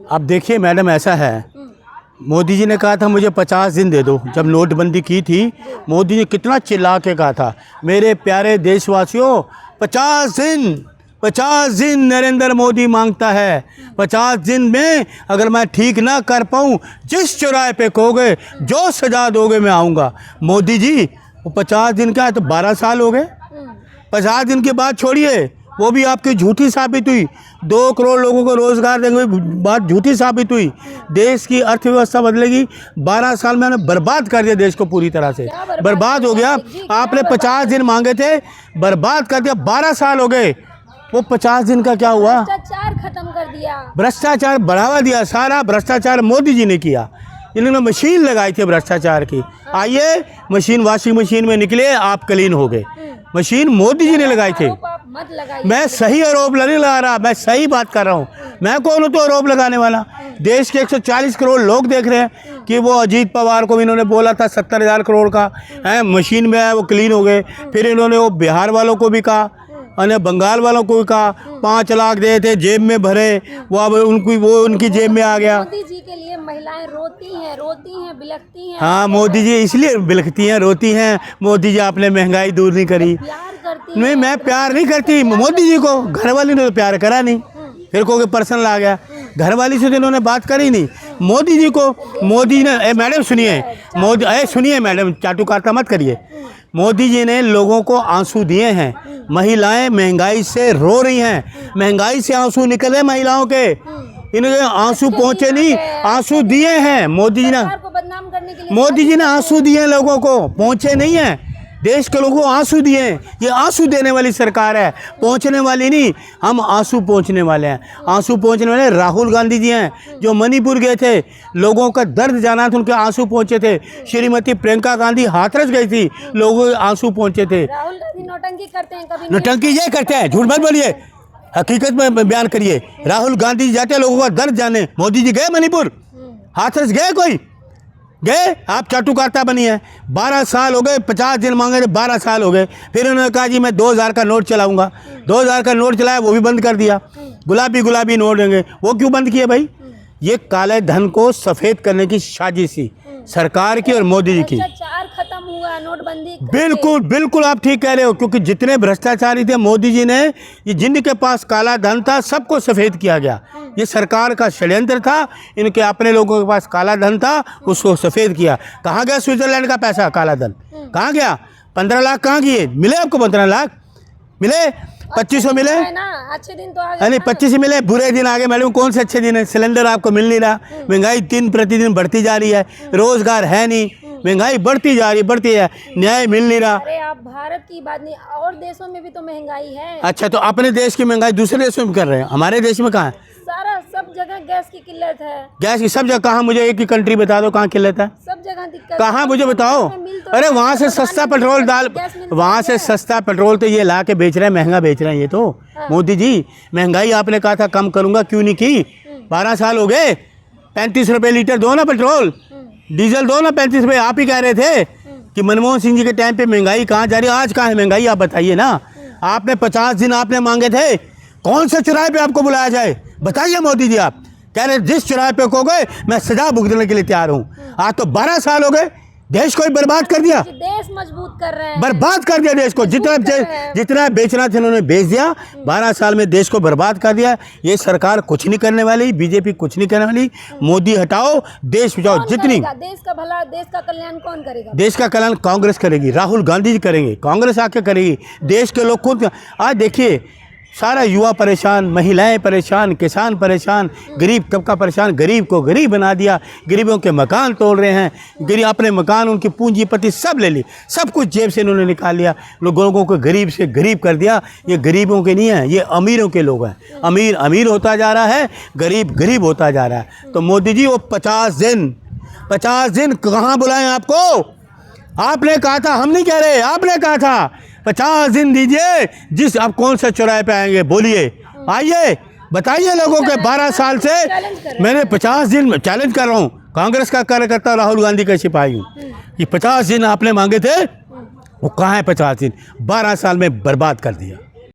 अब देखिए मैडम, ऐसा है, मोदी जी ने कहा था मुझे 50 दिन दे दो। जब नोटबंदी की थी, मोदी ने कितना चिल्ला के कहा था, मेरे प्यारे देशवासियों 50 दिन नरेंद्र मोदी मांगता है। 50 दिन में अगर मैं ठीक ना कर पाऊँ, जिस चौराहे पे कहोगे, जो सजा दोगे मैं आऊँगा। मोदी जी वो 50 दिन का है तो 12 साल हो गए। 50 दिन की बात छोड़िए, वो भी आपकी झूठी साबित हुई। 2 करोड़ लोगों को रोज़गार देंगे, बात झूठी साबित हुई। देश की अर्थव्यवस्था बदलेगी। 12 साल में हमने बर्बाद कर दिया देश को, पूरी तरह से बर्बाद हो गया। आपने 50 दिन मांगे थे, बर्बाद कर दिया। 12 साल हो गए, वो 50 दिन का क्या हुआ? भ्रष्टाचार खत्म कर दिया, भ्रष्टाचार बढ़ावा दिया। सारा भ्रष्टाचार मोदी जी ने किया। इन्होंने मशीन लगाई थी भ्रष्टाचार की। आइए मशीन, वॉशिंग मशीन में निकले, आप क्लीन हो गए। मशीन मोदी जी ने लगाई थी। मत लगाइए। मैं सही आरोप नहीं लगा रहा, मैं सही बात कर रहा हूँ। मैं कौन हूँ तो आरोप लगाने वाला? देश के 140 करोड़ लोग देख रहे हैं कि वो अजीत पवार को भी इन्होंने बोला था 70,000 करोड़ का है, मशीन में है, वो क्लीन हो गए। फिर इन्होंने वो बिहार वालों को भी कहा, और बंगाल वालों को भी कहा, 5 लाख दे थे, जेब में भरे, वो अब उनकी जेब में आ गया। मोदी जी के लिए महिलाएं रोती हैं, बिलखती हैं। हाँ, मोदी जी इसलिए बिलखती हैं, रोती हैं। मोदी जी आपने महंगाई दूर नहीं करी। प्यार करती नहीं, मैं प्यार नहीं करती मोदी जी को। घरवाली ने तो प्यार करा नहीं, फिर को पर्सनल आ गया। घरवाली से तो इन्होंने बात करी नहीं। मोदी जी को, मोदी ने, मैडम सुनिए, मोदी सुनिए मैडम, चाटुकारिता मत करिए। मोदी जी ने लोगों को आंसू दिए हैं। महिलाएं महंगाई से रो रही हैं, महंगाई से आंसू निकले महिलाओं के। इन्हें आंसू पहुंचे नहीं, आंसू दिए हैं मोदी जी ने। सरकार को बदनाम करने के लिए मोदी जी ने आंसू दिए लोगों को, पहुंचे नहीं हैं। देश के लोगों को आंसू दिए। ये आंसू देने वाली सरकार है, पहुंचने वाली नहीं। हम आंसू पहुंचने वाले हैं। आंसू पहुंचने वाले राहुल गांधी जी हैं, जो मणिपुर गए थे, लोगों का दर्द जाना था, उनके आंसू पहुंचे थे। श्रीमती प्रियंका गांधी हाथरस गई थी, लोगों के आंसू पहुंचे थे। राहुल गांधी नौटंकी करते हैं, कभी नौटंकी ये करते हैं, झूठ मत बोलिए, हकीकत में बयान करिए। राहुल गांधी जाते लोगों का दर्द जाने। मोदी जी गए मणिपुर, हाथरस गए? कोई गए? आप चाटुकारिता बनी है। 12 साल हो गए, 50 दिन मांगे थे, 12 साल हो गए। फिर उन्होंने कहा जी मैं 2000 का नोट चलाऊंगा। 2000 का नोट चलाया, वो भी बंद कर दिया। गुलाबी नोट देंगे, वो क्यों बंद किए भाई? ये काले धन को सफ़ेद करने की साजिश थी सरकार की और मोदी जी की। भ्रष्टाचार खत्म हुआ नोटबंदी करके। बिल्कुल बिल्कुल, आप ठीक कह रहे हो, क्योंकि जितने भ्रष्टाचारी थे मोदी जी ने, ये जिनके पास काला धन था, सबको सफ़ेद किया गया। ये सरकार का षड्यंत्र था। इनके अपने लोगों के पास काला धन था, उसको सफ़ेद किया। कहाँ गया स्विट्जरलैंड का पैसा, काला धन कहाँ गया? 15 लाख कहाँ किए? मिले आपको 15 लाख? मिले? 2500 मिले ना? अच्छे दिन तो आ गए। नहीं, 25 मिले, बुरे दिन आ गए। मैडम कौन से अच्छे दिन है? सिलेंडर आपको मिल नहीं रहा, महंगाई दिन प्रतिदिन बढ़ती जा रही है, रोजगार है नहीं, महंगाई बढ़ती जा रही, बढ़ती है, न्याय मिल नहीं रहा। अरे आप भारत की बात नहीं, और देशों में भी तो महंगाई है। अच्छा, तो अपने देश की महंगाई दूसरे देशों में कर रहे हैं, हमारे देश में कहाँ है? सारा सब जगह गैस की किल्लत है। गैस की सब जगह कहाँ? मुझे एक ही कंट्री बता दो कहाँ किल्लत है, सब जगह दिक्कत। कहाँ मुझे बताओ। अरे वहाँ से सस्ता पेट्रोल डाल, वहाँ से सस्ता पेट्रोल तो ये ला के बेच रहे हैं, महंगा बेच रहे हैं ये तो। मोदी जी महंगाई आपने कहा था कम करूँगा, क्यों नहीं की? 12 साल हो गए। 35 रुपये लीटर दो ना पेट्रोल, डीजल दो ना 35 रुपये। आप ही कह रहे थे कि मनमोहन सिंह जी के टाइम पे महंगाई कहाँ जा रही है, आज कहाँ है महंगाई? आप बताइए ना। आपने 50 दिन आपने मांगे थे, कौन से चौराहे पे आपको बुलाया जाए? बताइए मोदी जी। आप कह रहे जिस चौराहे पे कहोगे मैं सजा भुगतने के लिए तैयार हूँ। आज तो 12 साल हो गए, देश को ही बर्बाद कर दिया। देश मजबूत कर रहे हैं, बर्बाद कर दिया देश को। जितना बेचना था उन्होंने बेच दिया। 12 साल में देश को बर्बाद कर दिया। ये सरकार कुछ नहीं करने वाली, बीजेपी कुछ नहीं करने वाली। मोदी हटाओ, देश बचाओ। जितनी देश का भला, देश का कल्याण कौन करेगा? देश का कल्याण कांग्रेस करेगी, राहुल गांधी जी करेंगे, कांग्रेस आके करेगी। देश के लोग खुद, आज देखिए सारा युवा परेशान, महिलाएं परेशान, किसान परेशान, गरीब तबका परेशान। गरीब को गरीब बना दिया, गरीबों के मकान तोड़ रहे हैं, गरीब अपने मकान, उनकी पूंजीपति सब ले ली, सब कुछ जेब से इन्होंने निकाल लिया। लोगों को गरीब से गरीब कर दिया। ये गरीबों के नहीं है, ये अमीरों के लोग हैं। अमीर अमीर होता जा रहा है, गरीब गरीब होता जा रहा है। तो मोदी जी वो 50 दिन कहाँ बुलाएं आपको? आपने कहा था, हम नहीं कह रहे, आपने कहा था 50 दिन दीजिए। जिस आप कौन से चौराहे पे आएंगे बोलिए, आइए बताइए लोगों के। 12 साल से मैंने 50 दिन चैलेंज कर रहा हूँ, कांग्रेस का कार्यकर्ता राहुल गांधी का सिपाही हूँ, कि 50 दिन आपने मांगे थे, वो कहाँ है 50 दिन? 12 साल में बर्बाद कर दिया।